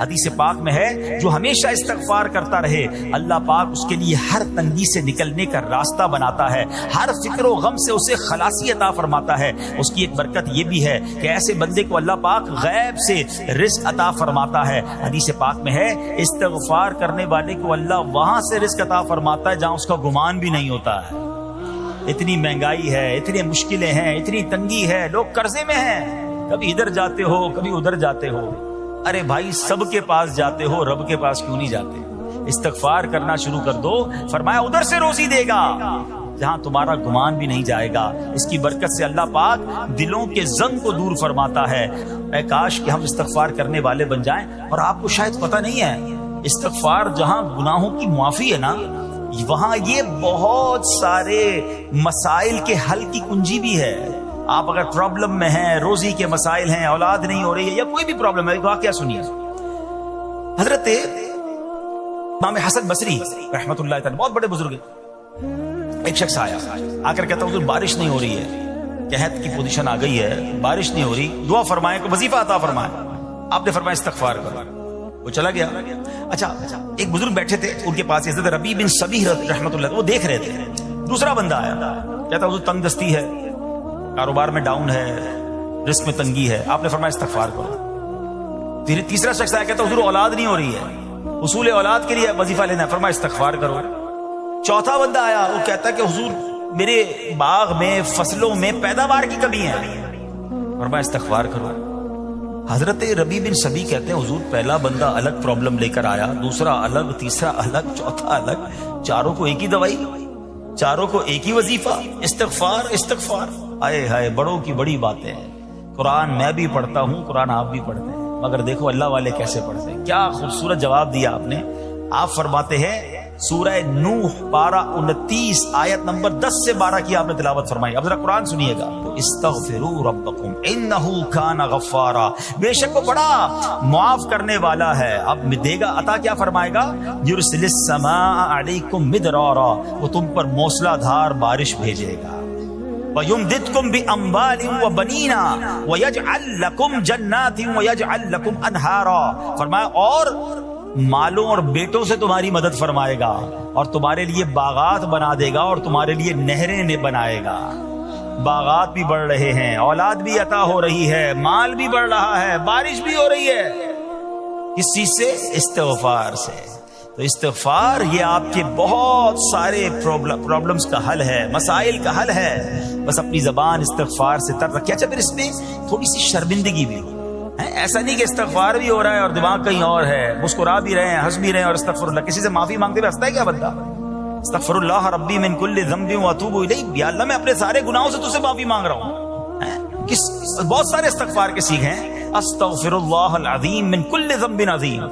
حدیث پاک میں ہے جو ہمیشہ استغفار کرتا رہے اللہ پاک اس کے لیے ہر تنگی سے نکلنے کا راستہ بناتا ہے، ہر فکر و غم سے اسے خلاصی عطا فرماتا ہے۔ اس کی ایک برکت یہ بھی ہے کہ ایسے بندے کو اللہ پاک غیب سے رزق عطا فرماتا ہے۔ حدیث پاک میں ہے استغفار کرنے والے کو اللہ وہاں سے رزق عطا فرماتا ہے جہاں اس کا گمان بھی نہیں ہوتا ہے۔ اتنی مہنگائی ہے، اتنی مشکلیں ہیں، اتنی تنگی ہے، لوگ قرضے میں ہیں، کبھی ادھر جاتے ہو کبھی ادھر جاتے ہو۔ ارے بھائی سب کے پاس جاتے ہو، رب کے پاس کیوں نہیں جاتے؟ استغفار کرنا شروع کر دو، فرمایا ادھر سے روزی دے گا جہاں تمہارا گمان بھی نہیں جائے گا۔ اس کی برکت سے اللہ پاک دلوں کے زنگ کو دور فرماتا ہے۔ اے کاش کہ ہم استغفار کرنے والے بن جائیں۔ اور آپ کو شاید پتہ نہیں ہے استغفار جہاں گناہوں کی معافی ہے نا، وہاں یہ بہت سارے مسائل کے حل کی کنجی بھی ہے۔ آپ اگر پرابلم میں ہیں، روزی کے مسائل ہیں، اولاد نہیں ہو رہی ہے یا کوئی بھی پرابلم ہے، واقعہ سنیے۔ حضرت امام حسن بصری رحمت اللہ تعالی بہت بڑے بزرگ ہیں، ایک شخص آیا آ کر کہتا حضور بارش نہیں ہو رہی ہے، قحط کی پوزیشن آ گئی ہے، بارش نہیں ہو رہی، دعا فرمائیں کہ وظیفہ عطا فرمائیں۔ آپ نے فرمایا استغفار کرو، وہ چلا گیا۔ اچھا ایک بزرگ بیٹھے تھے ان کے پاس حضرت ربیع بن صبیح رحمت اللہ، وہ دیکھ رہے تھے۔ دوسرا بندہ آیا کہتا حضور تنگ دستی ہے، کاروبار میں ڈاؤن ہے، رزق میں تنگی ہے، آپ نے فرمایا استغفار کرو۔ پھر تیسرا شخص آیا کہتا حضور اولاد نہیں ہو رہی ہے، حصول اولاد کے لیے وظیفہ لینا ہے، فرمایا استغفار کرو۔ چوتھا بندہ آیا وہ کہتا کہ حضور میرے باغ میں فصلوں میں پیداوار کی کمی ہے، فرمایا استغفار کرو۔ حضرت ربیع بن صبیح کہتے ہیں حضور پہلا بندہ الگ پرابلم لے کر آیا، دوسرا الگ، تیسرا الگ، چوتھا الگ، چاروں کو ایک ہی دوائی، چاروں کو ایک ہی وظیفہ، استغفار استغفار۔ آئے ہائے بڑوں کی بڑی باتیں ہیں۔ قرآن میں بھی پڑھتا ہوں، قرآن آپ بھی پڑھتے ہیں، مگر دیکھو اللہ والے کیسے پڑھتے ہیں۔ کیا خوبصورت جواب دیا آپ نے۔ آپ فرماتے ہیں سورہ نوح پارہ 29 آیت نمبر 10 سے 12 کی آپ نے تلاوت فرمائی۔ اب ذرا قرآن سنیے گا، استغفروا ربکم انہ کان غفارا، بے شک وہ بڑا معاف کرنے والا ہے۔ اب دے گا عطا، کیا فرمائے گا؟ یرسل السماء علیکم مدرارا، وہ تم پر موسلا دھار بارش بھیجے گا۔ وَيُمْدِدْكُمْ بِأَمْوَالٍ وَبَنِينَ وَيَجْعَلْ لَكُمْ جَنَّاتٍ وَيَجْعَلْ لَكُمْ أَنْهَارًا، فرمایا اور مالوں اور بیٹوں سے تمہاری مدد فرمائے گا، اور تمہارے لیے باغات بنا دے گا، اور تمہارے لیے نہریں بنائے گا۔ باغات بھی بڑھ رہے ہیں، اولاد بھی عطا ہو رہی ہے، مال بھی بڑھ رہا ہے، بارش بھی ہو رہی ہے، کس چیز سے؟ استغفار سے۔ تو استغفار یہ آپ کے بہت سارے پرابلمز کا حل ہے، مسائل کا حل ہے۔ بس اپنی زبان استغفار سے تر رکھے۔ اچھا پھر اس میں تھوڑی سی شرمندگی بھی ہو، ایسا نہیں کہ استغفار بھی ہو رہا ہے اور دماغ کہیں اور ہے، مسکرا بھی رہے ہیں، ہنس بھی رہے ہیں اور استغفر اللہ، کسی سے معافی مانگتے ہوئے ہنستا ہے کیا بندہ؟ استغفر اللہ ربی من کل ذنب واتوب الیہ، یا اللہ میں اپنے سارے گناہوں سے تجھ سے معافی مانگ رہا ہوں۔ بہت سارے استغفار کے سیکھ ہیں، استغفر اللہ العظیم من کل ذنب عظیم،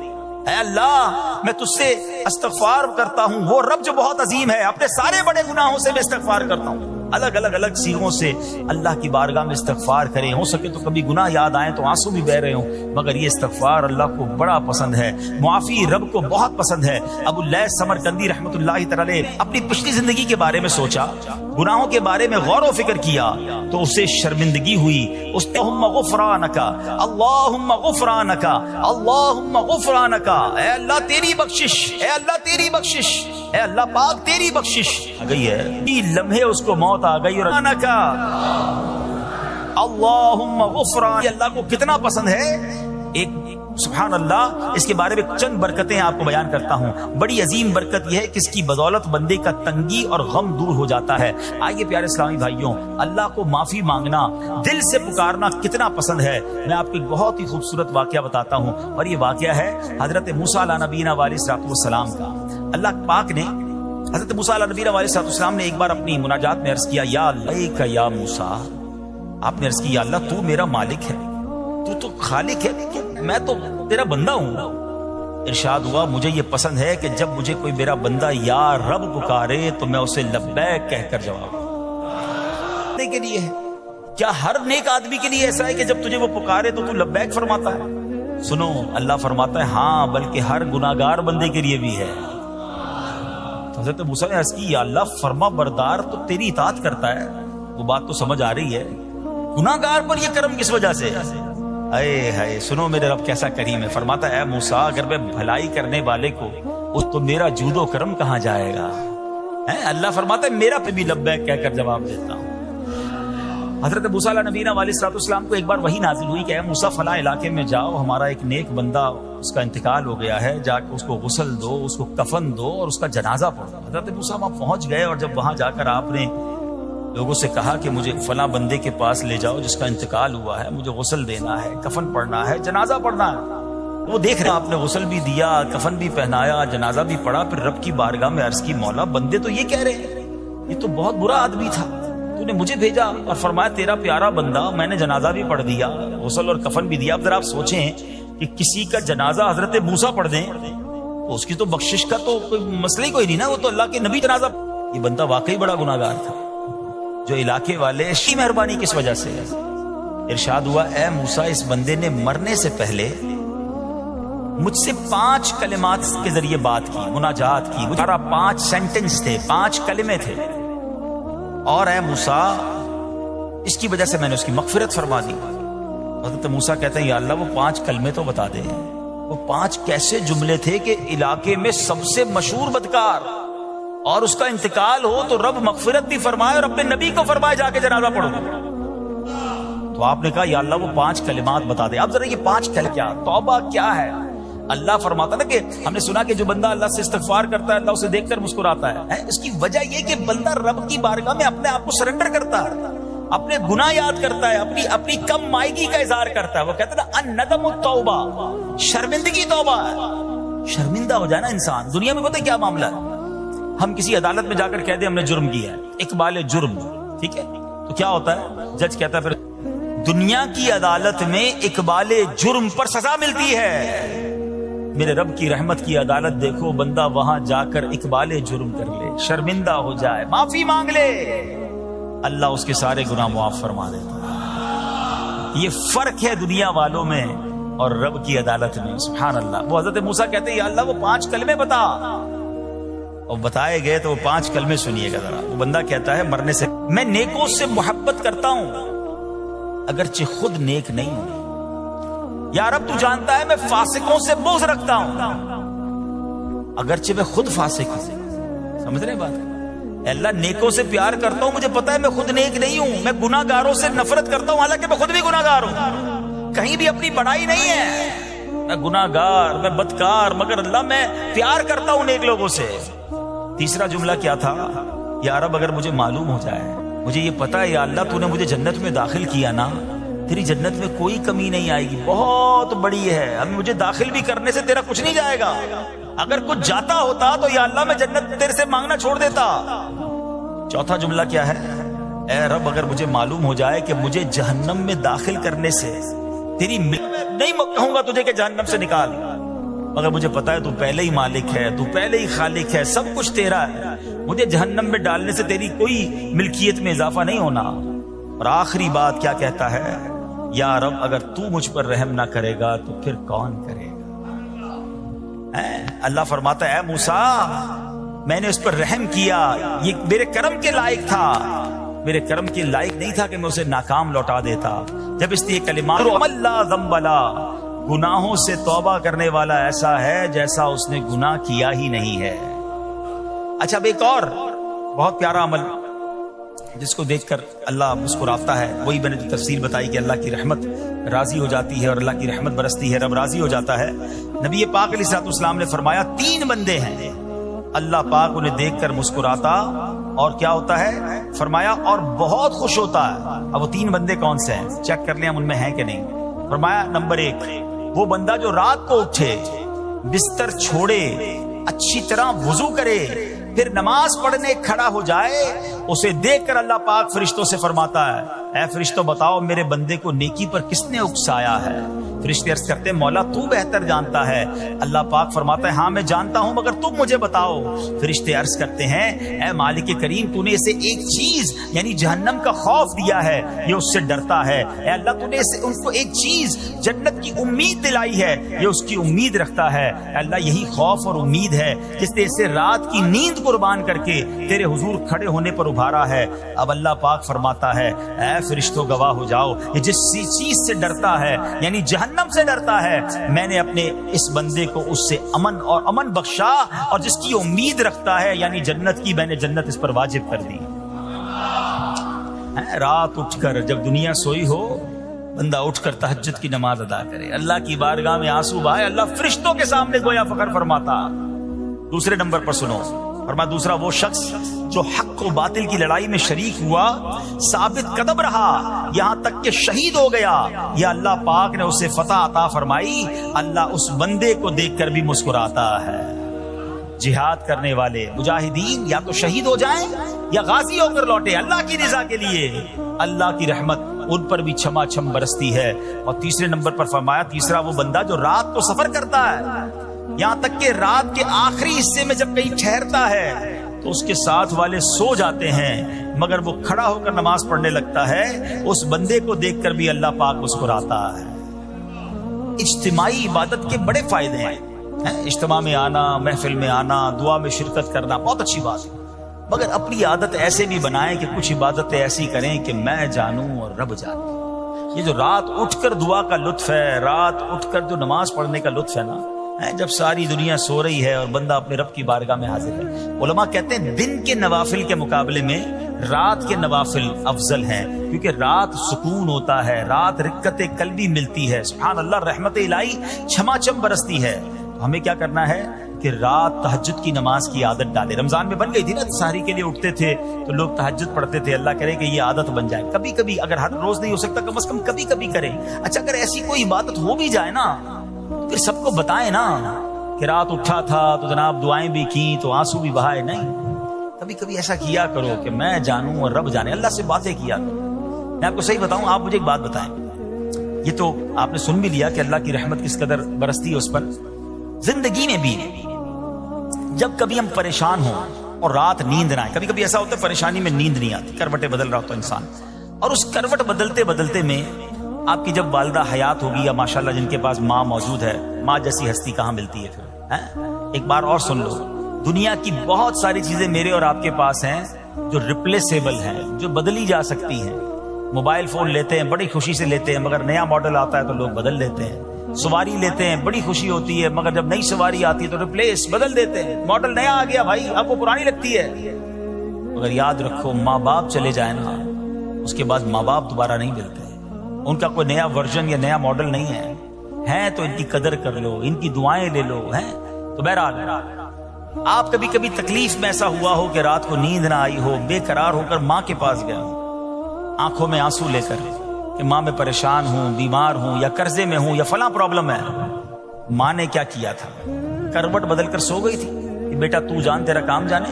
اے اللہ میں تجھ سے استغفار کرتا ہوں، وہ رب جو بہت عظیم ہے، اپنے سارے بڑے گناہوں سے میں استغفار کرتا ہوں۔ الگ الگ سیغوں سے اللہ کی بارگاہ میں استغفار کریں، ہو سکے تو کبھی گناہ یاد آئیں تو آنسو بھی بہ رہے ہوں، مگر یہ استغفار اللہ کو بڑا پسند ہے، معافی رب کو بہت پسند ہے۔ ابو اللیث سمرقندی رحمت اللہ تعالی اپنی پچھلی زندگی کے بارے میں سوچا، گناہوں کے بارے میں غور و فکر کیا تو اسے شرمندگی ہوئی۔ اللہم غفرانک، اللہم غفرانک، اللہم غفرانک، اے اللہ تیری بخشش، اے اللہ تیری بخشش، اے اللہ پاک تیری بخشش آ گئی ہے۔ لمحے اس کو موت آ گئی، اور اللہم غفران اللہ کو کتنا پسند ہے۔ ایک سبحان اللہ، اس کے بارے میں چند برکتیں آپ کو بیان کرتا ہوں۔ بڑی عظیم برکت یہ ہے کہ اس کی بدولت بندے کا تنگی اور غم دور ہو جاتا ہے۔ آئیے پیارے اسلامی بھائیوں، اللہ کو معافی مانگنا، دل سے پکارنا کتنا پسند ہے۔ میں آپ کو ایک بہت ہی خوبصورت واقعہ بتاتا ہوں، اور یہ واقعہ ہے حضرت موسیٰ علیہ نبینا علیہ الصلوۃ والسلام کا۔ اللہ پاک نے حضرت موسیٰ علیہ نبینا علیہ الصلوۃ والسلام نے ایک بار اپنی مناجات میں عرض کیا، یا لیک یا موسیٰ، آپ نے عرض کی یا اللہ تو میرا مالک ہے، تو خالق ہے، میں تو تیرا بندہ ہوں۔ ارشاد ہوا مجھے یہ پسند ہے کہ جب مجھے کوئی میرا بندہ یا رب پکارے تو میں اسے لبیک کہہ کر جواب دوں۔ کے لیے ہے کیا ہر نیک آدمی کے لیے ایسا ہے کہ جب تجھے وہ پکارے تو لبیک فرماتا ہے؟ سنو، اللہ فرماتا ہے ہاں، بلکہ ہر گناہگار بندے کے لیے بھی ہے۔ حضرت موسیٰ نے عرض کی یا اللہ فرما بردار تو تیری اطاعت کرتا ہے، وہ بات تو سمجھ آ رہی ہے، گناہگار پر یہ کرم کس وجہ سے؟ اے ہائے سنو میرے رب کیسا کریم ہے. فرماتا ہے اے موسیٰ اگر میں بھلائی کرنے والے کو اس تو میرا جود و کرم کہاں جائے گا. اللہ فرماتا ہے میرا پہ بھی لبیک کہہ کر جواب دیتا ہوں. حضرت موسیٰ علیہ نبینا علیہ الصلوۃ والسلام کو ایک بار وحی نازل ہوئی کہ اے موسیٰ فلاں علاقے میں جاؤ, ہمارا ایک نیک بندہ اس کا انتقال ہو گیا ہے, جا کے اس کو غسل دو, اس کو کفن دو اور اس کا جنازہ پڑھو. حضرت موسیٰ وہاں پہنچ گئے اور جب وہاں جا کر آپ نے لوگوں سے کہا کہ مجھے فلاں بندے کے پاس لے جاؤ جس کا انتقال ہوا ہے, مجھے غسل دینا ہے, کفن پڑھنا ہے, جنازہ پڑھنا ہے. وہ دیکھ رہے آپ نے غسل بھی دیا, کفن بھی پہنایا, جنازہ بھی پڑھا. پھر رب کی بارگاہ میں عرض کی مولا بندے تو یہ کہہ رہے ہیں یہ تو بہت برا آدمی تھا, تو نے مجھے بھیجا اور فرمایا تیرا پیارا بندہ, میں نے جنازہ بھی پڑھ دیا, غسل اور کفن بھی دیا. اب ذرا آپ سوچیں کہ کسی کا جنازہ حضرت موسیٰ پڑھ دیں تو اس کی تو بخشش کا تو کوئی مسئلہ ہی کوئی نہیں نا, وہ تو اللہ کے نبی جنازہ. یہ بندہ واقعی بڑا گناہگار تھا جو علاقے والے کی مہربانی کس وجہ سے ارشاد ہوا اے موسیٰ اس بندے نے مرنے سے پہلے مجھ سے 5 کلمات کے ذریعے بات کی, مناجات کی. 5 سینٹنس تھے, 5 کلمے تھے, اور اے موسیٰ اس کی وجہ سے میں نے اس کی مغفرت فرما دی. حضرت موسیٰ کہتے ہیں یا اللہ وہ 5 کلمے تو بتا دے. وہ 5 کیسے جملے تھے کہ علاقے میں سب سے مشہور بدکار اور اس کا انتقال ہو تو رب مغفرت بھی فرمائے اور اپنے نبی کو فرمائے جا کے جنازہ پڑھو. تو آپ نے کہا یا اللہ وہ 5 کلمات بتا دے. اب ذرا یہ 5 کلمات کیا, توبہ کیا ہے؟ اللہ فرماتا نا کہ ہم نے سنا کہ جو بندہ اللہ سے استغفار کرتا ہے اللہ اسے دیکھ کر مسکراتا ہے. اس کی وجہ یہ کہ بندہ رب کی بارگاہ میں اپنے آپ کو سرنڈر کرتا ہے, اپنے گناہ یاد کرتا ہے, اپنی کم مائگی کا اظہار کرتا ہے. وہ کہتے ہیں نا الندم التوبہ, شرمندگی توبہ ہے. شرمندہ ہو جائے نا انسان. دنیا میں پتہ کیا معاملہ ہے, ہم کسی عدالت میں جا کر کہہ دیں ہم نے جرم کیا ہے, اقبال جرم, ٹھیک ہے, تو کیا ہوتا ہے جج کہتا ہے پھر دنیا کی عدالت میں اقبال جرم پر سزا ملتی ہے. میرے رب کی رحمت کی عدالت دیکھو, بندہ وہاں جا کر اقبال جرم کر لے, شرمندہ ہو جائے, معافی مانگ لے, اللہ اس کے سارے گناہ معاف فرما دیتا. یہ فرق ہے دنیا والوں میں اور رب کی عدالت میں. سبحان اللہ. وہ حضرت موسیٰ کہتے ہیں یا اللہ وہ 5 کلمے بتا, اور بتائے گئے تو وہ 5 کلمے سنیے گا ذرا. وہ بندہ کہتا ہے مرنے سے میں نیکوں سے محبت کرتا ہوں اگرچہ خود نیک نہیں ہوں. یا رب تو جانتا ہے میں فاسقوں سے بغض رکھتا ہوں اگرچہ میں خود فاسق ہوں. سمجھ رہے بات؟ اے اللہ نیکوں سے پیار کرتا ہوں, مجھے پتا ہے میں خود نیک نہیں ہوں. میں گناہ گاروں سے نفرت کرتا ہوں حالانکہ میں خود بھی گناہ گار ہوں. کہیں بھی اپنی بڑائی نہیں ہے, میں گناہ گار, میں بدکار, مگر اللہ میں پیار کرتا ہوں نیک لوگوں سے. تیسرا جملہ کیا تھا, یا رب اگر مجھے معلوم ہو جائے, مجھے یہ پتا ہے یا اللہ تو نے مجھے جنت میں داخل کیا نا, تیری جنت میں کوئی کمی نہیں آئے گی, بہت بڑی ہے, اب مجھے داخل بھی کرنے سے تیرا کچھ نہیں جائے گا. اگر کچھ جاتا ہوتا تو یا اللہ میں جنت تیرے سے مانگنا چھوڑ دیتا. چوتھا جملہ کیا ہے, اے رب اگر مجھے معلوم ہو جائے کہ مجھے جہنم میں داخل کرنے سے تیری نہیں کہوں گا تجھے کہ جہنم سے نکال, مگر مجھے پتا ہے تو پہلے ہی مالک ہے, تو پہلے ہی خالق ہے, سب کچھ تیرا ہے, مجھے جہنم میں ڈالنے سے تیری کوئی ملکیت میں اضافہ نہیں ہونا. اور آخری بات کیا کہتا ہے, یا رب اگر تو مجھ پر رحم نہ کرے گا تو پھر کون کرے گا. اللہ فرماتا ہے اے موسیٰ میں نے اس پر رحم کیا, یہ میرے کرم کے لائق تھا, میرے کرم کے لائق نہیں تھا کہ میں اسے ناکام لوٹا دیتا. جب اس نے کلمات لا ذنب لا, گناہوں سے توبہ کرنے والا ایسا ہے جیسا اس نے گناہ کیا ہی نہیں ہے. اچھا اب ایک اور بہت پیارا عمل جس کو دیکھ کر اللہ مسکراتا ہے, وہی میں نے جو تفسیر بتائی کہ اللہ کی رحمت راضی ہو جاتی ہے اور اللہ کی رحمت برستی ہے, رب راضی ہو جاتا ہے. نبی پاک علیہ الصلوۃ والسلام نے فرمایا 3 بندے ہیں اللہ پاک انہیں دیکھ کر مسکراتا اور کیا ہوتا ہے, فرمایا اور بہت خوش ہوتا ہے. اب وہ 3 بندے کون سے ہیں چیک کر لیں ہم ان میں ہیں کہ نہیں. فرمایا نمبر 1 وہ بندہ جو رات کو اٹھے, بستر چھوڑے, اچھی طرح وضو کرے, پھر نماز پڑھنے کھڑا ہو جائے, اسے دیکھ کر اللہ پاک فرشتوں سے فرماتا ہے اے فرشتوں بتاؤ میرے بندے کو نیکی پر کس نے اکسایا ہے. فرشتے عرض کرتے ہیں مولا تو بہتر جانتا ہے. اللہ پاک فرماتا ہے ہاں میں جانتا ہوں مگر تم مجھے بتاؤ. فرشتے عرض کرتے ہیں اے مالک کریم تو نے اسے ایک چیز یعنی جہنم کا خوف دیا ہے, یہ اس سے ڈرتا ہے. اے اللہ تو نے ان کو ایک چیز جنت کی امید دلائی ہے, یہ اس کی امید رکھتا ہے. اے اللہ یہی خوف اور امید ہے جس نے اسے رات کی نیند قربان کر کے تیرے حضور کھڑے ہونے پر ابھارا ہے. اب اللہ پاک فرماتا ہے اے فرشتوں گواہ ہو جاؤ, یہ جس چیز سے ڈرتا ہے یعنی جہنم سے ڈرتا ہے, میں نے اپنے اس بندے کو اس سے امن بخشا, اور جس کی امید رکھتا ہے یعنی جنت کی, میں نے جنت اس پر واجب کر دی. رات اٹھ کر جب دنیا سوئی ہو بندہ اٹھ کر تہجد کی نماز ادا کرے, اللہ کی بارگاہ میں آنسو بہائے, اللہ فرشتوں کے سامنے گویا فخر فرماتا. دوسرے نمبر پر سنو فرمایا دوسرا وہ شخص جو حق و باطل کی لڑائی میں شریک ہوا, ثابت قدم رہا یہاں تک کہ شہید ہو گیا, یا اللہ پاک نے اسے فتح عطا فرمائی, اللہ اس بندے کو دیکھ کر بھی مسکراتا ہے. جہاد کرنے والے مجاہدین یا تو شہید ہو جائیں یا غازی ہو کر لوٹے اللہ کی رضا کے لیے, اللہ کی رحمت ان پر بھی چھما چھم برستی ہے. اور تیسرے نمبر پر فرمایا تیسرا وہ بندہ جو رات کو سفر کرتا ہے, یہاں تک کہ رات کے آخری حصے میں جب کہیں ٹھہرتا ہے تو اس کے ساتھ والے سو جاتے ہیں مگر وہ کھڑا ہو کر نماز پڑھنے لگتا ہے, اس بندے کو دیکھ کر بھی اللہ پاک مسکراتا ہے. اجتماعی عبادت کے بڑے فائدے ہیں. اجتماع میں آنا, محفل میں آنا, دعا میں شرکت کرنا بہت اچھی بات ہے, مگر اپنی عادت ایسے بھی بنائیں کہ کچھ عبادتیں ایسی کریں کہ میں جانوں اور رب جانے. یہ جو رات اٹھ کر دعا کا لطف ہے, رات اٹھ کر جو نماز پڑھنے کا لطف ہے نا, جب ساری دنیا سو رہی ہے اور بندہ اپنے رب کی بارگاہ میں حاضر ہے. علماء کہتے ہیں دن کے نوافل کے مقابلے میں رات کے نوافل افضل ہیں, کیونکہ رات سکون ہوتا ہے, رات رقت قلبی ملتی ہے, سبحان اللہ رحمت الہی چھما چھم برستی ہے. ہمیں کیا کرنا ہے کہ رات تہجد کی نماز کی عادت ڈالے. رمضان میں بن گئی تھی نا, سحری کے لیے اٹھتے تھے تو لوگ تہجد پڑھتے تھے. اللہ کرے کہ یہ عادت بن جائے, کبھی کبھی, اگر ہر روز نہیں ہو سکتا کم از کم کبھی کبھی کریں. اچھا اگر ایسی کوئی عبادت ہو بھی جائے نا پھر سب کو بتائیں نا کہ رات اٹھا تھا تو جناب دعائیں بھی کی تو آنسو بھی بہائے. نہیں, کبھی کبھی ایسا کیا کرو کہ میں جانوں اور رب جانے, اللہ سے باتیں کیا کرو. میں آپ کو صحیح بتاؤں, آپ مجھے ایک بات بتائیں, یہ تو آپ نے سن بھی لیا کہ اللہ کی رحمت کس قدر برستی ہے اس پر. زندگی میں بھی جب کبھی ہم پریشان ہوں اور رات نیند نہ آئے, کبھی کبھی ایسا ہوتا ہے پریشانی میں نیند نہیں آتی, کروٹیں بدل رہا ہوتا ہے انسان, اور اس کروٹ بدلتے بدلتے میں آپ کی جب والدہ حیات ہوگی یا ماشاءاللہ جن کے پاس ماں موجود ہے, ماں جیسی ہستی کہاں ملتی ہے پھر. ایک بار اور سن لو, دنیا کی بہت ساری چیزیں میرے اور آپ کے پاس ہیں جو ریپلیسیبل ہیں, جو بدلی جا سکتی ہیں. موبائل فون لیتے ہیں, بڑی خوشی سے لیتے ہیں, مگر نیا ماڈل آتا ہے تو لوگ بدل دیتے ہیں. سواری لیتے ہیں, بڑی خوشی ہوتی ہے, مگر جب نئی سواری آتی ہے تو ریپلیس بدل دیتے ہیں. ماڈل نیا آ گیا بھائی, اب وہ پرانی لگتی ہے. مگر یاد رکھو ماں باپ چلے جائیں نا, اس کے بعد ماں باپ دوبارہ نہیں ملتے, ان کا کوئی نیا ورژن یا نیا ماڈل نہیں ہے. ہیں تو ان کی قدر کر لو, ان کی دعائیں لے لو. ہیں تو بہرحال آپ کبھی کبھی تکلیف میں ایسا ہوا ہو کہ رات کو نیند نہ آئی ہو, بے قرار ہو کر ماں کے پاس گیا, آنکھوں میں آنسو لے کر کہ ماں میں پریشان ہوں, بیمار ہوں, یا قرضے میں ہوں, یا فلاں پرابلم ہے. ماں نے کیا کیا تھا, کروٹ بدل کر سو گئی تھی کہ بیٹا تو جان تیرا کام جانے,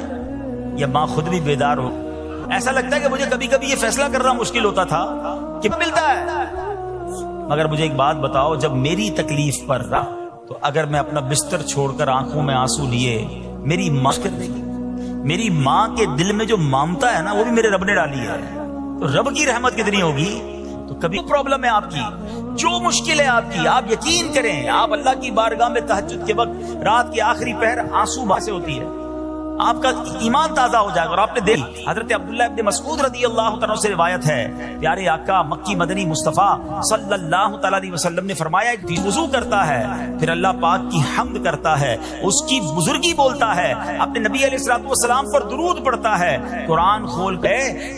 یا ماں خود بھی بیدار ہو. ایسا لگتا ہے کہ مجھے کبھی کبھی یہ فیصلہ کرنا مشکل ہوتا تھا کہ ملتا ہے. مگر مجھے ایک بات بتاؤ, جب میری تکلیف پر رہا تو اگر میں اپنا بستر چھوڑ کر آنکھوں میں آنسو لیے, میری ماں کر دے گی. میری ماں کے دل میں جو ممتا ہے نا وہ بھی میرے رب نے ڈالی ہے. تو رب کی رحمت کتنی ہوگی. تو کبھی پرابلم ہے آپ کی, جو مشکل ہے آپ کی, آپ یقین کریں, آپ اللہ کی بارگاہ میں تہجد کے وقت رات کے آخری پہر آنسو بہا سے ہوتی ہے, آپ کا ایمان تازہ ہو جائے گا. اور آپ نے دیکھ حضرت عبداللہ ابن مسعود رضی اللہ تعالیٰ سے روایت ہے, پیارے آقا مکی مدنی مصطفیٰ صلی اللہ تعالیٰ علیہ وسلم نے فرمایا کہ وضو کرتا ہے, پھر اللہ پاک کی حمد کرتا ہے, اس کی بزرگی بولتا ہے, اپنے نبی علیہ الصلوۃ والسلام پر درود پڑھتا ہے, قرآن کھول کے,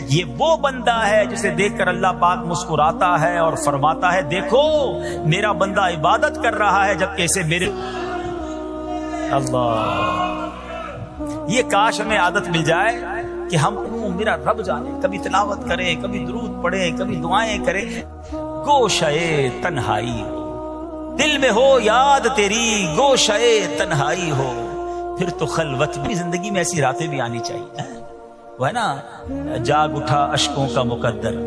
یہ وہ بندہ ہے جسے دیکھ کر اللہ پاک مسکراتا ہے اور فرماتا ہے دیکھو میرا بندہ عبادت کر رہا ہے جبکہ اسے میرے اللہ. یہ کاش ہمیں عادت مل جائے کہ ہم میرا رب جانے, کبھی تلاوت کریں, کبھی درود پڑھیں, کبھی دعائیں کریں. گوشئے تنہائی ہو, دل میں ہو یاد تیری, گوشئے تنہائی ہو, پھر تو خلوت بھی. زندگی میں ایسی راتیں بھی آنی چاہیے. وہ ہے نا, جاگ اٹھا اشکوں کا مقدر,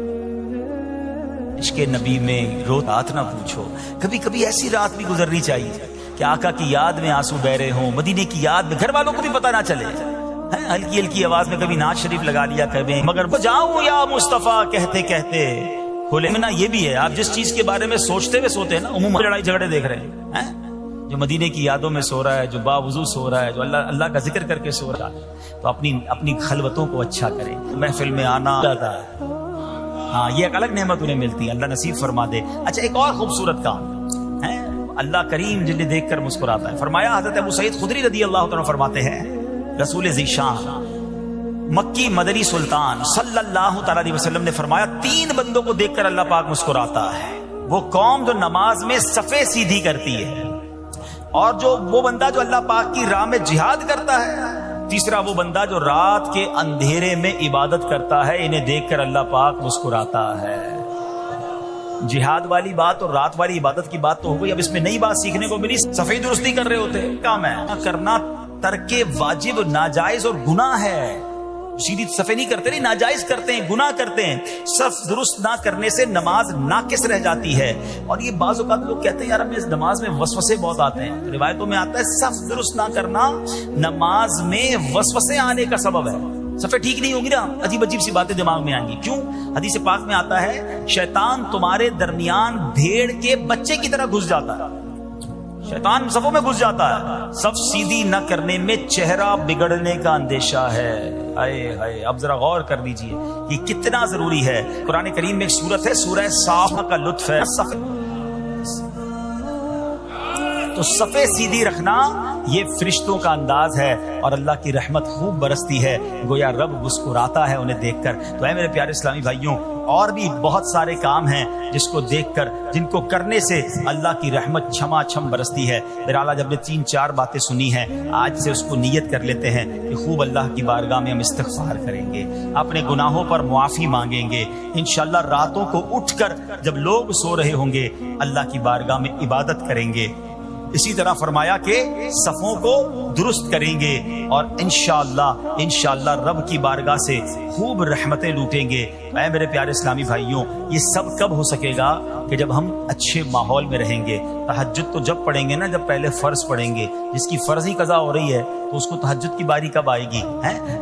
عشق نبی میں رو رات نہ پوچھو. کبھی کبھی ایسی رات بھی گزرنی چاہیے کہ آقا کی یاد میں آنسو بہ رہے ہوں, مدینے کی یاد میں, گھر والوں کو بھی پتہ نہ چلے, ہلکی ہلکی آواز میں کبھی نعت شریف لگا لیا کریں, مگر جاؤں یا مصطفیٰ کہتے کہتے کھولے میں. نا یہ بھی ہے, آپ جس چیز کے بارے میں سوچتے ہوئے سوتے ہیں نا, عموماً لڑائی جھگڑے دیکھ رہے ہیں. جو مدینے کی یادوں میں سو رہا ہے, جو باوضو سو رہا ہے, جو اللہ کا ذکر کر کے سو رہا ہے, تو اپنی خلوتوں کو اچھا کریں. محفل میں آنا جاتا ہے, ہاں یہ ایک الگ نعمت انہیں ملتی ہے, اللہ نصیب فرما دے. اچھا ایک اور خوبصورت کام ہے, اللہ کریم جنہیں دیکھ کر مسکراتا ہے. فرمایا حضرت ابو سعید خدری رضی اللہ عنہ فرماتے ہیں, رسول ذیشان مکی مدنی سلطان صلی اللہ تعالی علیہ وسلم نے فرمایا, 3 بندوں کو دیکھ کر اللہ پاک مسکراتا ہے. وہ قوم جو نماز میں صفیں سیدھی کرتی ہے, اور وہ بندہ جو اللہ پاک کی راہ میں جہاد کرتا ہے, تیسرا وہ بندہ جو رات کے اندھیرے میں عبادت کرتا ہے. انہیں دیکھ کر اللہ پاک مسکراتا ہے. جہاد والی بات اور رات والی عبادت کی بات تو ہو گئی, اب اس میں نئی بات سیکھنے کو ملی. صفحے درست نہیں کر رہے ہوتے, کام ہے کرنا ترک واجب ناجائز اور گناہ ہے. سیدھی صفحے نہیں کرتے, نہیں ناجائز کرتے ہیں, گناہ کرتے ہیں. صف درست نہ کرنے سے نماز ناقص رہ جاتی ہے. اور یہ بعض اوقات لوگ کہتے ہیں یار ہمیں اس نماز میں وسوسے بہت آتے ہیں. روایتوں میں آتا ہے صف درست نہ کرنا نماز میں وسوسے آنے کا سبب ہے. صفحے ٹھیک نہیں ہوگی نا, عجیب عجیب سی باتیں دماغ میں آئیں گی. کیوں؟ حدیث پاک میں آتا ہے شیطان تمہارے درمیان بھیڑ کے بچے کی طرح گھس جاتا ہے. شیطان صفوں میں گھس جاتا ہے. صف سیدھی نہ کرنے میں چہرہ بگڑنے کا اندیشہ ہے. ہائے ہائے, اب ذرا غور کر لیجئے یہ کتنا ضروری ہے. قرآن کریم میں ایک سورت ہے, سورہ صافہ کا لطف ہے. تو صفیں سیدھی رکھنا یہ فرشتوں کا انداز ہے, اور اللہ کی رحمت خوب برستی ہے, گویا رب مسکراتا ہے انہیں دیکھ کر. تو اے میرے پیارے اسلامی بھائیوں, اور بھی بہت سارے کام ہیں جس کو دیکھ کر, جن کو کرنے سے اللہ کی رحمت چھما چھم برستی ہے. بہرحال جب نے 3-4 باتیں سنی ہیں, آج سے اس کو نیت کر لیتے ہیں کہ خوب اللہ کی بارگاہ میں ہم استغفار کریں گے, اپنے گناہوں پر معافی مانگیں گے. انشاءاللہ راتوں کو اٹھ کر جب لوگ سو رہے ہوں گے اللہ کی بارگاہ میں عبادت کریں گے. اسی طرح فرمایا کہ صفوں کو درست کریں گے, اور انشاءاللہ رب کی بارگاہ سے خوب رحمتیں لوٹیں گے. اے میرے پیارے اسلامی بھائیوں, یہ سب کب ہو سکے گا کہ جب ہم اچھے ماحول میں رہیں گے. تہجد تو جب پڑھیں گے نا جب پہلے فرض پڑھیں گے. جس کی فرض ہی قضا ہو رہی ہے تو اس کو تہجد کی باری کب آئے گی؟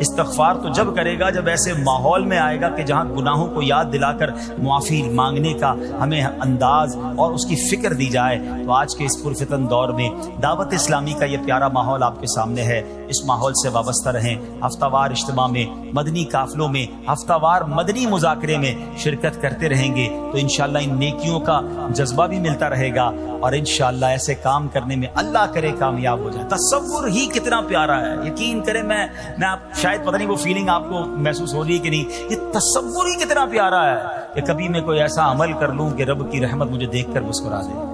استغفار تو جب کرے گا جب ایسے ماحول میں آئے گا کہ جہاں گناہوں کو یاد دلا کر معافی مانگنے کا ہمیں انداز اور اس کی فکر دی جائے. تو آج کے اس پرفتن دور میں دعوت اسلامی کا یہ پیارا ماحول آپ کے سامنے ہے. اس ماحول سے وابستہ رہیں. ہفتہ وار اجتماع میں, مدنی قافلوں میں, ہفتہ وار مدنی مذاکرے میں شرکت کرتے رہیں گے تو انشاءاللہ ان نیکیوں کا جذبہ بھی ملتا رہے گا, اور انشاءاللہ ایسے کام کرنے میں اللہ کرے کامیاب ہو جائے. تصور ہی کتنا پیارا ہے, یقین کریں. میں آپ شاید پتہ نہیں وہ فیلنگ آپ کو محسوس ہو رہی ہے کہ نہیں, یہ تصور ہی کتنا پیارا ہے کہ کبھی میں کوئی ایسا عمل کر لوں کہ رب کی رحمت مجھے دیکھ کر مسکرا دے,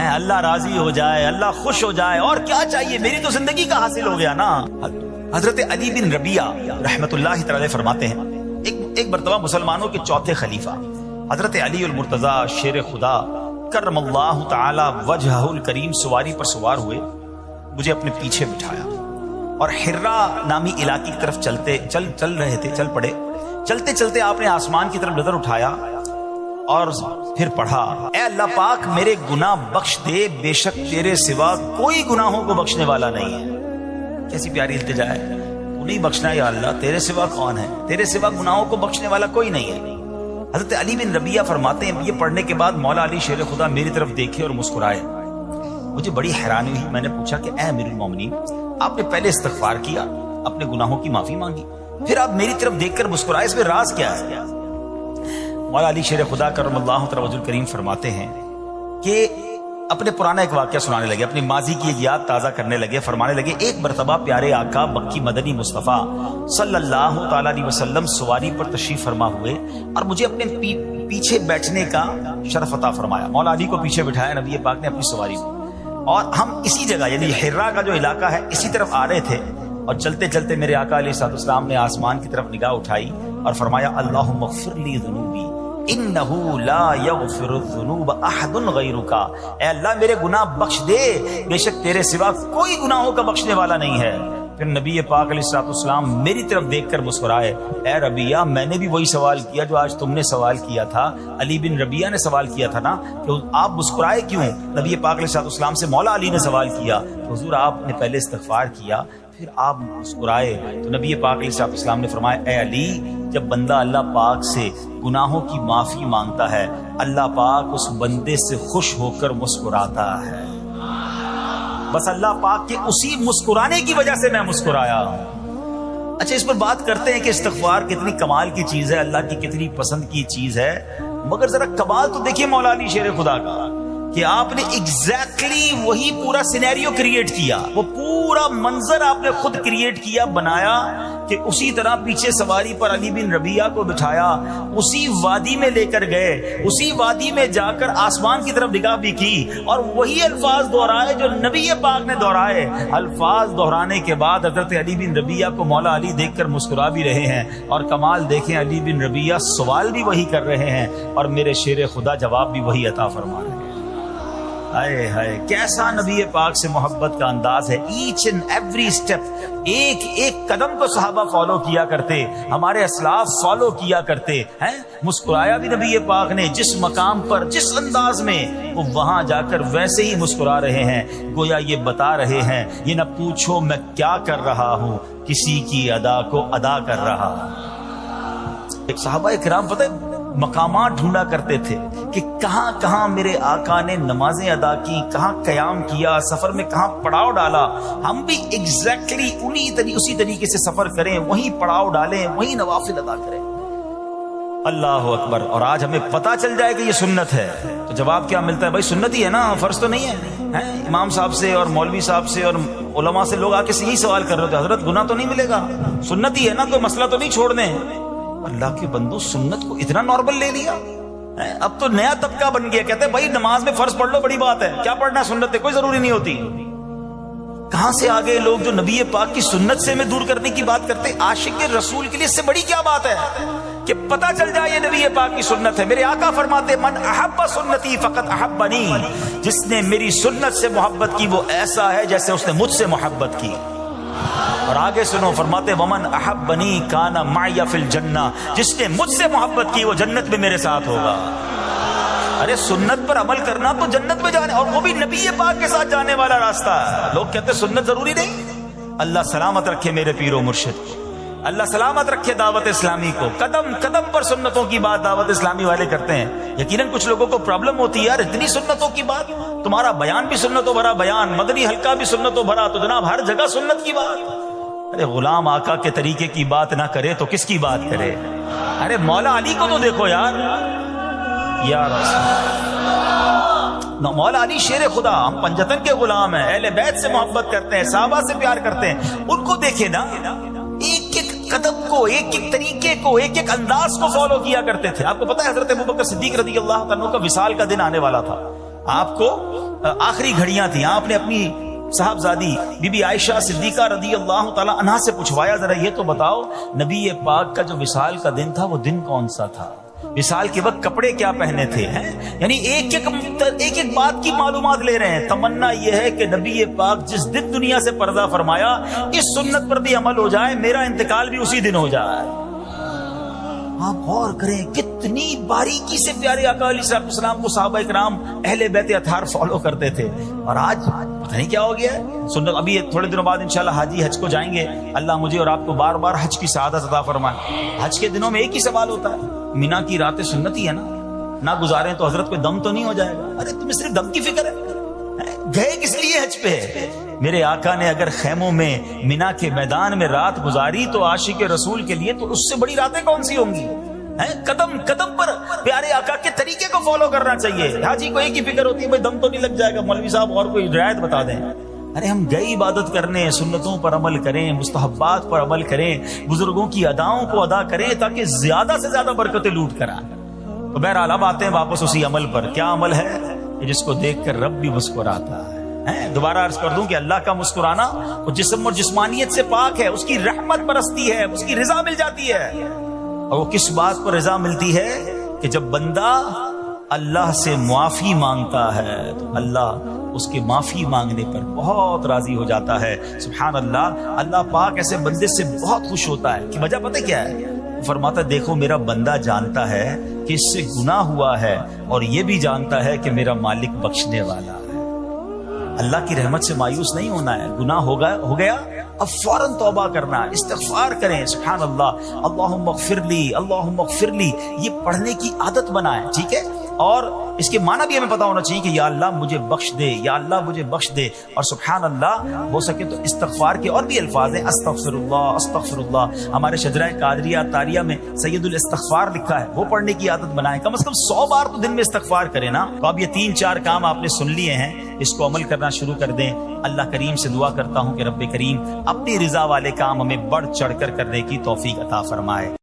اللہ راضی ہو جائے, اللہ خوش ہو جائے. اور کیا چاہیے, میری تو زندگی کا حاصل ہو گیا نا. حضرت علی بن ربیعہ رحمت اللہ تعالی فرماتے ہیں, ایک مرتبہ مسلمانوں کے چوتھے خلیفہ حضرت علی المرتضی شیر خدا کرم اللہ تعالی وجہہ الکریم سواری پر سوار ہوئے, مجھے اپنے پیچھے بٹھایا اور حرا نامی علاقے کی طرف چل رہے تھے. چل پڑے. چلتے چلتے آپ نے آسمان کی طرف نظر اٹھایا اور پھر پڑھا, اے اللہ پاک میرے گناہ بخش دے, بے شک تیرے سوا کوئی گناہوں کو بخشنے والا نہیں ہے. کیسی پیاری التجا ہے, تو نہیں بخشنا یا اللہ, تیرے سوا کون ہے, تیرے سوا گناہوں کو بخشنے والا کوئی نہیں ہے. حضرت علی بن ربیعہ فرماتے ہیں یہ پڑھنے کے بعد مولا علی شیر خدا میری طرف دیکھے اور مسکرائے. مجھے بڑی حیرانی ہوئی. میں نے پوچھا کہ اے امیر المومنین, آپ نے پہلے استغفار کیا, اپنے گناہوں کی معافی مانگی, پھر آپ میری طرف دیکھ کر مسکرائے, اس میں راز کیا ہے؟ مولا علی شیر خدا کرم اللہ تعالی وجہ الکریم فرماتے ہیں کہ اپنے پرانا ایک واقعہ سنانے لگے, اپنی ماضی کی ایک یاد تازہ کرنے لگے. فرمانے لگے ایک مرتبہ پیارے آقا مکی مدنی مصطفیٰ صلی اللہ تعالی علیہ وسلم سواری پر تشریف فرما ہوئے اور مجھے اپنے پیچھے بیٹھنے کا شرف عطا فرمایا. مولا علی کو پیچھے بٹھایا نبی پاک نے اپنی سواری کو, اور ہم اسی جگہ یعنی حرا کا جو علاقہ ہے اسی طرف آ رہے تھے. اور چلتے چلتے میرے آقا علیہ الصلوۃ والسلام نے آسمان کی طرف نگاہ اٹھائی اور فرمایا اللہم اغفر لی ذنوبی انہو لا یغفر الذنوب احد غیرک, اے اللہ میرے گناہ بخش دے, بے شک تیرے سوا کوئی گناہوں کا بخشنے والا نہیں ہے. پھر نبی پاک علیہ السلام میری طرف دیکھ کر مسکرائے، اے ربیہ میں نے بھی وہی سوال کیا جو آج تم نے سوال کیا تھا، علی بن ربیہ نے سوال کیا تھا نا کہ آپ مسکرائے کیوں؟ نبی پاک علیہ السلام سے مولا علی نے سوال کیا کہ حضور آپ نے پہلے استغفار کیا پھر آپ مسکرائے، تو نبی پاک علیہ السلام نے فرمایا اے علی جب بندہ اللہ پاک سے گناہوں کی معافی مانگتا ہے اللہ پاک اس بندے سے خوش ہو کر مسکراتا ہے، بس اللہ پاک کے اسی مسکرانے کی وجہ سے میں مسکرایا۔ اچھا اس پر بات کرتے ہیں کہ استغفار کتنی کمال کی چیز ہے، اللہ کی کتنی پسند کی چیز ہے، مگر ذرا کمال تو دیکھیے مولا علی شیر خدا کا کہ آپ نے ایگزیکٹلی وہی پورا سینیریو کریٹ کیا، وہ پورا منظر آپ نے خود کریٹ کیا، بنایا کہ اسی طرح پیچھے سواری پر علی بن ربیہ کو بٹھایا، اسی وادی میں لے کر گئے، اسی وادی میں جا کر آسمان کی طرف نگاہ بھی کی اور وہی الفاظ دہرائے جو نبی پاک نے دہرائے۔ الفاظ دہرانے کے بعد حضرت علی بن ربیہ کو مولا علی دیکھ کر مسکرا بھی رہے ہیں، اور کمال دیکھیں علی بن ربیہ سوال بھی وہی کر رہے ہیں اور میرے شیر خدا جواب بھی وہی عطا فرما رہے ہیں۔ ہائے ہائے کیسا نبی پاک سے محبت کا انداز ہے، ایچ اینڈ ایوری اسٹیپ، ایک ایک قدم کو صحابہ فالو کیا کرتے، ہمارے اسلاف فالو کیا کرتے ہیں۔ مسکرایا بھی نبی پاک نے جس مقام پر جس انداز میں، وہ وہاں جا کر ویسے ہی مسکرا رہے ہیں، گویا یہ بتا رہے ہیں یہ نہ پوچھو میں کیا کر رہا ہوں، کسی کی ادا کو ادا کر رہا ہوں۔ ایک صحابہ کرام پتہ ہے مقامات ڈھونڈا کرتے تھے کہ کہاں کہاں میرے آقا نے نمازیں ادا کی، کہاں قیام کیا، سفر میں کہاں پڑاؤ ڈالا، ہم بھی ایگزیکٹلی اسی طریقے سے سفر کریں، وہیں پڑاؤ ڈالیں، وہیں نوافل ادا کریں۔ اللہ اکبر۔ اور آج ہمیں پتا چل جائے کہ یہ سنت ہے تو جواب کیا ملتا ہے؟ بھائی سنت ہی ہے نا، فرض تو نہیں ہے۔ امام صاحب سے اور مولوی صاحب سے اور علماء سے لوگ آ کے یہی سوال کر رہے تھے، حضرت گناہ تو نہیں ملے گا؟ سنت ہی ہے نا، کوئی مسئلہ تو نہیں چھوڑ دیں؟ اللہ کے بندو سنت کو اتنا نارمل لے لیا، اب تو نیا طبقہ بن گیا، کہتے ہیں بھائی نماز میں فرض پڑھ لو، بڑی بات ہے، کیا پڑھنا سنت ہے، کوئی ضروری نہیں ہوتی۔ کہاں سے آ گئے لوگ جو نبی پاک کی سنت سے ہمیں دور کرنے کی بات کرتے؟ عاشق رسول کے لیے اس سے بڑی کیا بات ہے کہ پتہ چل جائے یہ نبی پاک کی سنت ہے۔ میرے آقا فرماتے من احب سنتی فقط احبنی، جس نے میری سنت سے محبت کی وہ ایسا ہے جیسے اس نے مجھ سے محبت کی۔ اور آگے سنو، فرماتے ومن احبنی کان معی فی الجنہ، جس نے مجھ سے محبت کی وہ جنت میں میرے ساتھ ہوگا۔ ارے سنت پر عمل کرنا تو جنت میں جانے، اور وہ بھی نبی پاک کے ساتھ جانے والا راستہ ہے۔ لوگ کہتے ہیں سنت ضروری نہیں۔ اللہ سلامت رکھے میرے پیر و مرشد کو، اللہ سلامت رکھے دعوت اسلامی کو، قدم قدم پر سنتوں کی بات دعوت اسلامی والے کرتے ہیں۔ یقیناً کچھ لوگوں کو پرابلم ہوتی ہے، یار اتنی سنتوں کی بات، تمہارا بیان بھی سنتوں بھرا بیان، مدنی حلقہ بھی سنتوں بھرا، تو جناب ہر جگہ سنت کی بات۔ ارے غلام آقا کے طریقے کی بات نہ کرے تو کس کی بات کرے؟ ارے مولا علی کو تو دیکھو یار، مولا علی شیر خدا، ہم پنجتن کے غلام ہیں، اہل بیت سے محبت کرتے ہیں، صحابہ سے پیار کرتے ہیں، ان کو دیکھے نا ایک ایک قدم کو، ایک ایک طریقے کو، ایک ایک انداز کو فالو کیا کرتے تھے۔ آپ کو پتا ہے حضرت ابوبکر صدیق رضی اللہ عنہ کا وصال کا دن آنے والا تھا، آپ کو آخری گھڑیاں تھیں، آپ نے اپنی صاحبزادی بی بی عائشہ صدیقہ رضی اللہ تعالی عنہا سے پوچھوایا ذرا یہ تو بتاؤ نبی پاک کا جو وصال کا دن تھا وہ دن کون سا تھا، وصال کے وقت کپڑے کیا پہنے تھے؟ یعنی ایک ایک بات کی معلومات لے رہے ہیں۔ تمنا یہ ہے کہ نبی پاک جس دن دنیا سے پردہ فرمایا اس سنت پر بھی عمل ہو جائے، میرا انتقال بھی اسی دن ہو جائے۔ آپ غور کریں کتنی باریکی سے پیارے آقا علیہ السلام کو صحابہ کرام اہل بیت اطہار فالو کرتے تھے، اور آج پتہ نہیں کیا ہو گیا ہے سنت۔ ابھی تھوڑے دنوں بعد انشاءاللہ حاجی حج کو جائیں گے، اللہ مجھے اور آپ کو بار بار حج کی سعادت عطا فرمائے۔ حج کے دنوں میں ایک ہی سوال ہوتا ہے، مینا کی راتیں سنت ہی ہے نا، نہ گزاریں تو حضرت کوئی دم تو نہیں ہو جائے گا؟ ارے تمہیں صرف دم کی فکر ہے، گئے کس لیے حج پہ؟ میرے آقا نے اگر خیموں میں مینا کے میدان میں رات گزاری تو عاشق رسول کے لیے تو اس سے بڑی راتیں کون سی ہوں گی؟ قدم قدم پر پیارے آقا کے طریقے کو فالو کرنا چاہیے۔ حاجی کو ایک ہی فکر ہوتی ہے بھائی دم تو نہیں لگ جائے گا، مولوی صاحب اور کوئی رعایت بتا دیں۔ ارے ہم گئے عبادت کرنے، سنتوں پر عمل کریں، مستحبات پر عمل کریں، بزرگوں کی اداؤں کو ادا کریں تاکہ زیادہ سے زیادہ برکتیں لوٹ کر آئیں۔ تو بہرحال اب آتے ہیں واپس اسی عمل پر۔ کیا عمل ہے؟ جس کو دیکھ کر رب بھی مسکراتا ہے۔ دوبارہ عرض کر دوں کہ اللہ کا مسکرانا وہ جسم اور جسمانیت سے پاک ہے، اس کی رحمت برستی ہے، اس کی رضا مل جاتی ہے۔ اور وہ کس بات پر رضا ملتی ہے کہ جب بندہ اللہ سے معافی مانگتا ہے تو اللہ اس کے معافی مانگنے پر بہت راضی ہو جاتا ہے. سبحان اللہ. اللہ پاک ایسے بندے سے بہت خوش ہوتا ہے. کہ وجہ پتہ کیا ہے؟ فرماتا ہے دیکھو میرا بندہ جانتا ہے کہ اس سے گناہ ہوا ہے اور یہ بھی جانتا ہے کہ میرا مالک بخشنے والا ہے. اللہ کی رحمت سے مایوس نہیں ہونا ہے. گناہ ہو گیا اب فوراً توبہ کرنا، استغفار کریں. سبحان اللہ. اللہم اغفر لی، اللہم اغفر لی، یہ پڑھنے کی عادت بنائیں. ٹھیک ہے. اور اس کے معنی بھی ہمیں پتا ہونا چاہیے کہ یا اللہ مجھے بخش دے، یا اللہ مجھے بخش دے. اور سبحان اللہ ہو سکے تو استغفار کے اور بھی الفاظ ہیں. استغفر اللہ، استغفر اللہ. ہمارے شجرہ قادریہ طاریہ میں سید الاستغفار لکھا ہے، وہ پڑھنے کی عادت بنائیں. کم از کم 100 بار تو دن میں استغفار کریں نا. تو اب یہ 3-4 کام آپ نے سن لیے ہیں، اس کو عمل کرنا شروع کر دیں. اللہ کریم سے دعا کرتا ہوں کہ رب کریم اپنی رضا والے کام ہمیں بڑھ چڑھ کر کرنے کی توفیق عطا فرمائے.